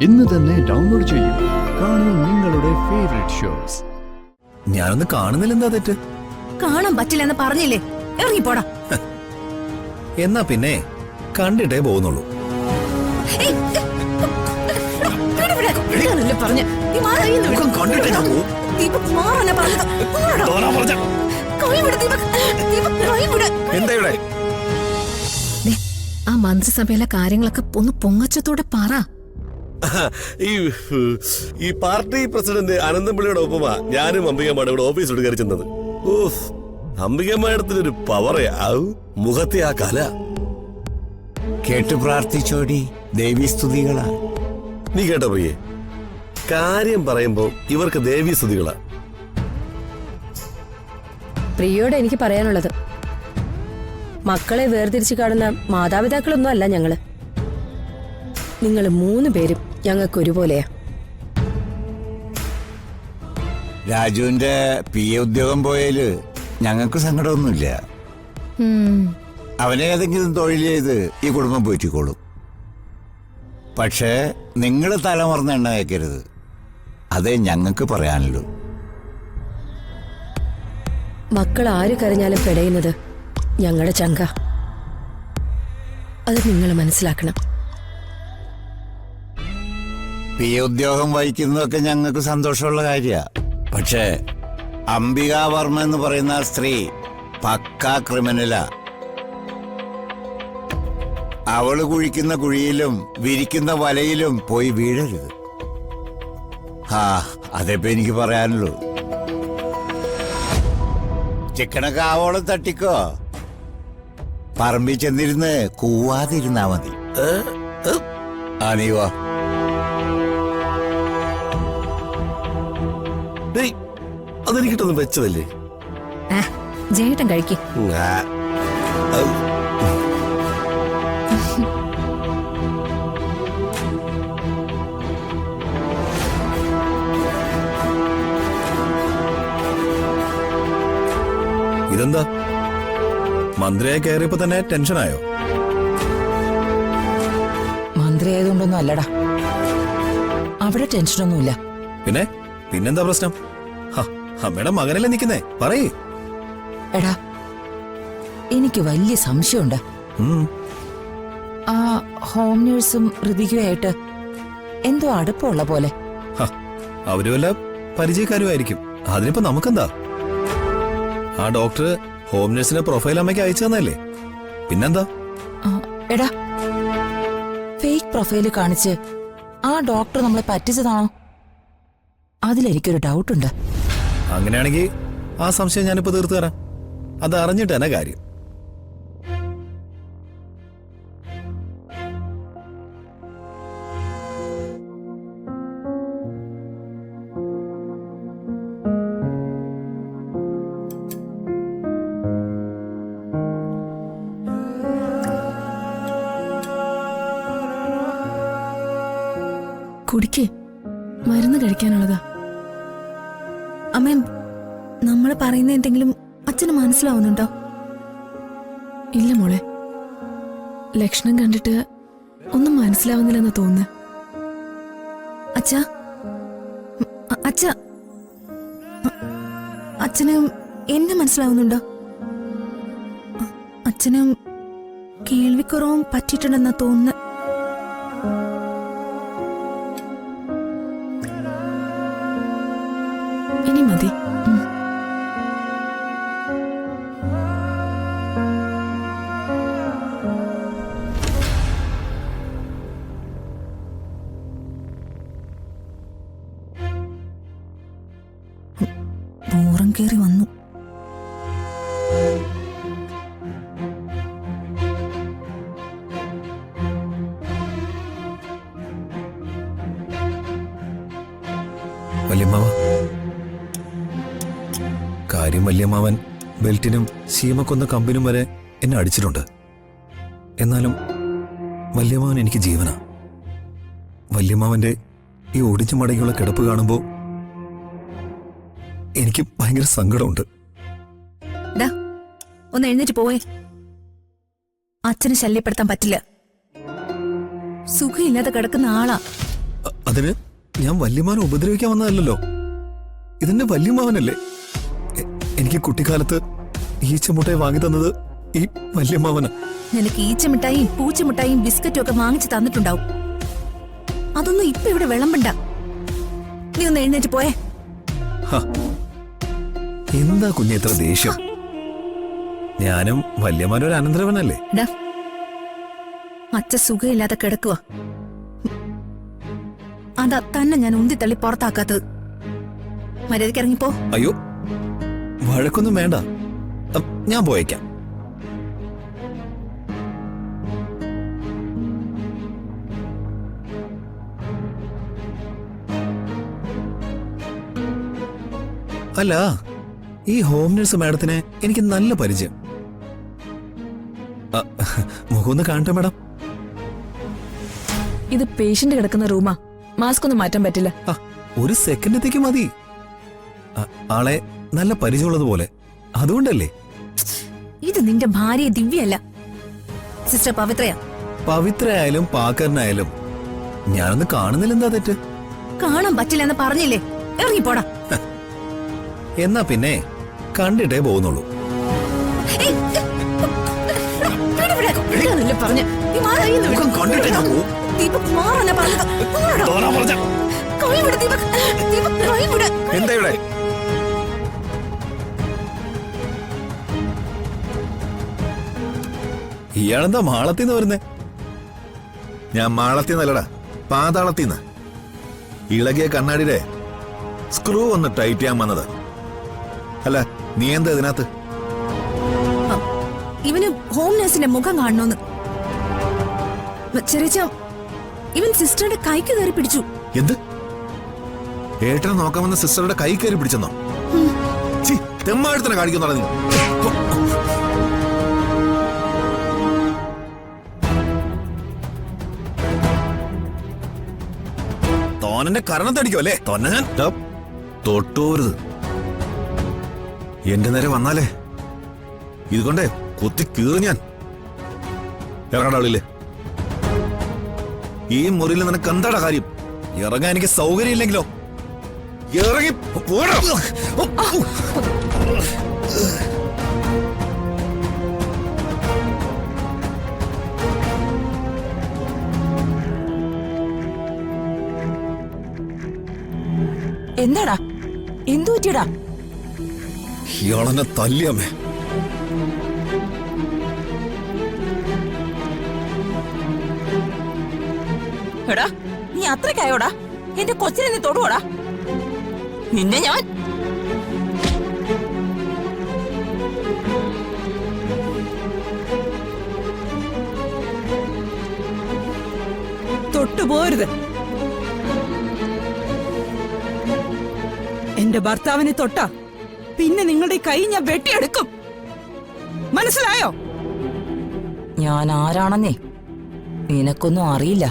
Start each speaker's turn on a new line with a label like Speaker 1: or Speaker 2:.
Speaker 1: ഇന്ന് തന്നെ ഡൗൺലോഡ് ചെയ്യൂ. കാണൂ നിങ്ങളുടെ ഫേവറേറ്റ് ഷോസ്.
Speaker 2: ഞാനൊന്ന് കാണുന്നില്ല, എന്താ തെറ്റ്?
Speaker 3: കാണാൻ പറ്റില്ലെന്ന് പറഞ്ഞില്ലേ, ഇറങ്ങിപ്പോടാ.
Speaker 2: എന്നാ പിന്നെ കണ്ടിട്ടേ പോകുന്നുള്ളൂ.
Speaker 3: ആ മന്ത്രിസഭയിലെ കാര്യങ്ങളൊക്കെ ഒന്ന് പൊങ്ങച്ചത്തോടെ പറ.
Speaker 4: ഈ പാർട്ടി പ്രസിഡന്റ് അനന്തപിള്ളിയുടെ ഒപ്പമാ ഞാനും അംബികമ്മയുടെ ഇവിടെ ഓഫീസിലോട്ട് കയറി ചെന്നത്. അംബികമ്മയുടെ പവറേ മുഖത്തെ ആ കല
Speaker 5: കേട്ടു പ്രാർത്ഥിച്ചോടി ദേവീസ്തുതികളാ.
Speaker 4: നീ കേട്ടോ പ്രിയേ, കാര്യം പറയുമ്പോ ഇവർക്ക് ദേവീസ്തുതികളാ.
Speaker 6: പ്രിയോട് എനിക്ക് പറയാനുള്ളത്, മക്കളെ വേർതിരിച്ചു കാണുന്ന മാതാപിതാക്കളൊന്നും അല്ല ഞങ്ങള്. നിങ്ങൾ 3 പേരും ഞങ്ങൾക്ക് ഒരുപോലെയാ.
Speaker 5: രാജുവിന്റെ PA ഉദ്യോഗം പോയാല് ഞങ്ങൾക്ക് സങ്കടമൊന്നുമില്ല. അവനെ ഏതെങ്കിലും തൊഴിൽ ചെയ്ത് ഈ കുടുംബം പോറ്റിക്കോളും. പക്ഷേ നിങ്ങൾ തലമറന്ന് എണ്ണ വയ്ക്കരുത്, അതേ ഞങ്ങൾക്ക് പറയാനുള്ളൂ.
Speaker 6: മക്കൾ ആര് കരഞ്ഞാലും പിടയുന്നത് ഞങ്ങളുടെ ചങ്ക. അത് നിങ്ങൾ മനസ്സിലാക്കണം.
Speaker 5: PA ഉദ്യോഗം വഹിക്കുന്നതൊക്കെ ഞങ്ങൾക്ക് സന്തോഷമുള്ള കാര്യമാണ്. പക്ഷേ അംബിക വർമ്മ എന്ന് പറയുന്ന ആ സ്ത്രീ പക്കാ ക്രിമിനലാ. അവള് കുഴിക്കുന്ന കുഴിയിലും വിരിക്കുന്ന വലയിലും പോയി വീഴരുത്. അതേപ്പോ എനിക്ക് പറയാനുള്ളൂ. ചിക്കനൊക്കെ ആവോളം തട്ടിക്കോ, പറമ്പിൽ ചെന്നിരുന്ന് കൂവാതിരുന്നാ മതി. നീ വാ.
Speaker 4: അതെനിക്കിട്ടൊന്നും വെച്ചതല്ലേ.
Speaker 3: ജേട്ടൻ കഴിക്കും.
Speaker 2: ഇതെന്താ, മന്ത്രിയെ കയറിയപ്പോ തന്നെ ടെൻഷനായോ?
Speaker 7: മന്ത്രി ആയതുകൊണ്ടൊന്നും അല്ലടാ, അവിടെ ടെൻഷനൊന്നുമില്ല.
Speaker 2: പിന്നെന്താ പ്രശ്നം? അമ്മയുടെ മകനല്ലേ നിക്കുന്നേ, പറയേ.
Speaker 7: എടാ, എനിക്ക് വലിയ സംശയമുണ്ട്. ആ ഹോം നേഴ്സും ഋതികയുമായിട്ട് എന്തോ അടുപ്പമുള്ള പോലെ.
Speaker 2: അവര് വല്ല പരിചയക്കാരുമായിരിക്കും. അതിനിപ്പോ നമുക്കെന്താ? ആ ഡോക്ടർ ഹോം നേഴ്സിന്റെ പ്രൊഫൈൽ അമ്മയ്ക്ക് അയച്ചു തന്നല്ലേ, പിന്നെന്താ?
Speaker 7: എടാ, ഫേക്ക് പ്രൊഫൈല് കാണിച്ച് ആ ഡോക്ടർ നമ്മളെ പറ്റിച്ചതാണോ? അതിലെനിക്കൊരു ഡൗട്ടുണ്ട്.
Speaker 2: അങ്ങനെയാണെങ്കിൽ ആ സംശയം ഞാനിപ്പോ തീർത്തു തരാം. അത് അറിഞ്ഞിട്ട് തന്നെ കാര്യം.
Speaker 3: കുടിക്ക്, മരുന്ന് കഴിക്കാനുള്ളതാ. അമ്മ, നമ്മൾ പറയുന്ന എന്തെങ്കിലും അച്ഛന് മനസ്സിലാവുന്നുണ്ടോ? ഇല്ല മോളെ, ലക്ഷണം കണ്ടിട്ട് ഒന്നും മനസ്സിലാവുന്നില്ലെന്ന് തോന്നുന്നു. അച്ഛാ, അച്ഛാ, അച്ഛന് എന്നെ മനസ്സിലാവുന്നുണ്ടോ? അച്ഛനും കേൾവിക്കുറവും പറ്റിയിട്ടുണ്ടെന്നാ തോന്നുന്നു. ഇനി മതി. ബോറം കേറി വന്നു.
Speaker 2: വല്യമ്മാവ, കാര്യം വല്യമ്മാവൻ ബെൽറ്റിനും ശീമക്കൊന്ന കമ്പിനും വരെ എന്നെ അടിച്ചിട്ടുണ്ട്. എന്നാലും വല്യമ്മാവൻ എനിക്ക് ജീവനാ. വല്യമ്മാവന്റെ ഈ ഒടിച്ചു മടങ്ങിയുള്ള കിടപ്പ് കാണുമ്പോ എനിക്ക് ഭയങ്കര സങ്കടമുണ്ട്.
Speaker 3: ഒന്ന് എഴുന്നേറ്റ് പോവേ. അച്ഛനെ ശല്യപ്പെടുത്താൻ പറ്റില്ല. സുഖമില്ലാതെ കിടക്കുന്ന ആളാ.
Speaker 2: അതിന് ഞാൻ വല്യമാനെ ഉപദ്രവിക്കാൻ വന്നതല്ലല്ലോ. ഇതിന്റെ വല്യമാവനല്ലേ. എനിക്ക് കുട്ടിക്കാലത്ത് ഈച്ചമുട്ടയെ വാങ്ങി തന്നത് ഈ വല്യമാവന.
Speaker 3: നിനക്ക് ഈച്ചമിഠായും പൂച്ചമിഠായും ബിസ്ക്കറ്റും ഒക്കെ വാങ്ങിച്ചു തന്നിട്ടുണ്ടാവും. അതൊന്നും ഇപ്പൊ ഇവിടെ വിളമ്പണ്ട. നീ ഒന്ന് എഴുന്നേറ്റ് പോയേ.
Speaker 2: എന്താ കുഞ്ഞെ ഇത്ര ദേഷ്യം? ഞാനും വല്യമാനൊരു അനന്തരവനല്ലേ.
Speaker 3: അച്ഛ സുഖമില്ലാതെ കിടക്കുക. അതാ തന്നെ ഞാൻ ഉന്തിത്തള്ളി പുറത്താക്കാത്തത്. മര്യാദയ്ക്ക് ഇറങ്ങിപ്പോ.
Speaker 2: അയ്യോ, വഴക്കൊന്നും വേണ്ട, ഞാൻ പോയേക്കാം. അല്ല, ഈ ഹോം നഴ്സ് മാഡത്തിനെ എനിക്ക് നല്ല പരിചയം. മുഖം ഒന്ന് കാണട്ടെ മാഡം.
Speaker 3: ഇത് പേഷ്യന്റ് കിടക്കുന്ന റൂമാ. മാസ്ക് ഒന്നും മാറ്റാൻ പറ്റില്ല.
Speaker 2: ഒരു സെക്കൻഡത്തേക്ക് മതി. ആളെ നല്ല പരിചയമുള്ളതുപോലെ, അതുകൊണ്ടല്ലേ.
Speaker 3: ഇത് നിന്റെ ഭാര്യ ദിവ്യല്ല, സിസ്റ്റർ പവിത്രയാ.
Speaker 2: പവിത്രയായാലും പാക്കറിനായാലും ഞാനൊന്ന് കാണുന്നില്ല. എന്താ തെറ്റ്?
Speaker 3: കാണാൻ പറ്റില്ലെന്ന് പറഞ്ഞില്ലേ? ഇറങ്ങിപ്പോടാ.
Speaker 2: എന്നാ പിന്നെ കണ്ടിട്ടേ പോകുന്നുള്ളൂ. കണ്ടിട്ടേ ഞാൻ പോവും. എന്താ ഇവിടെ? ഇയാളെന്താ മാളത്തിന്ന് വരുന്നേ?
Speaker 8: ഞാൻ മാളത്തിന്നല്ലടാ, പാതാളത്തിന്ന്. ഇളകിയ കണ്ണാടിയുടെ സ്ക്രൂ ഒന്ന് ടൈറ്റ് ചെയ്യാൻ വന്നത്. അല്ല, നീ എന്താ ഇതിനകത്ത്?
Speaker 3: ഇവന് ഹോം നഴ്സിന്റെ മുഖം കാണണോന്ന്. ചെറിയ ഇവൻ സിസ്റ്ററുടെ കൈക്ക് കയറി പിടിച്ചു.
Speaker 8: എന്ത്? ഏട്ടനെ നോക്കാൻ വന്ന സിസ്റ്ററുടെ കൈ കയറി പിടിച്ചെന്നോ? തെമ്മാഴത്തിനെ കാണിക്കുന്നോടാ നീ.
Speaker 2: തോനന്റെ കരണത്തടിക്കോ അല്ലേ? തോന്നെ ഞാൻ
Speaker 8: തൊട്ടോരുത്. എന്റെ നേരെ വന്നാലേ ഇതുകൊണ്ടേ കുത്തി കീറി ഞാൻ. ഇറങ്ങടാളില്ലേ? ഈ മുറിയിൽ നിനക്ക് എന്താടാ കാര്യം?
Speaker 2: ഇറങ്ങാൻ എനിക്ക് സൗകര്യം ഇല്ലെങ്കിലോ?
Speaker 8: ഇറങ്ങി പോടാ.
Speaker 7: എന്താടാ? എന്തു പറ്റിയടാ?
Speaker 2: ഇയാളെന്നെ തല്ലിയമ്മേ.
Speaker 7: എടാ, നീ അത്രക്കായോടാ? എന്റെ കൊച്ചിനെ നീ തൊടുവോടാ? നിന്നെ ഞാൻ
Speaker 9: തൊട്ടുപോരുത്. എന്റെ ഭർത്താവിനെ തൊട്ട പിന്നെ നിങ്ങളുടെ കൈ ഞാൻ വെട്ടിയെടുക്കും. മനസ്സിലായോ?
Speaker 7: ഞാൻ ആരാണെന്നേ നിനക്കൊന്നും അറിയില്ല.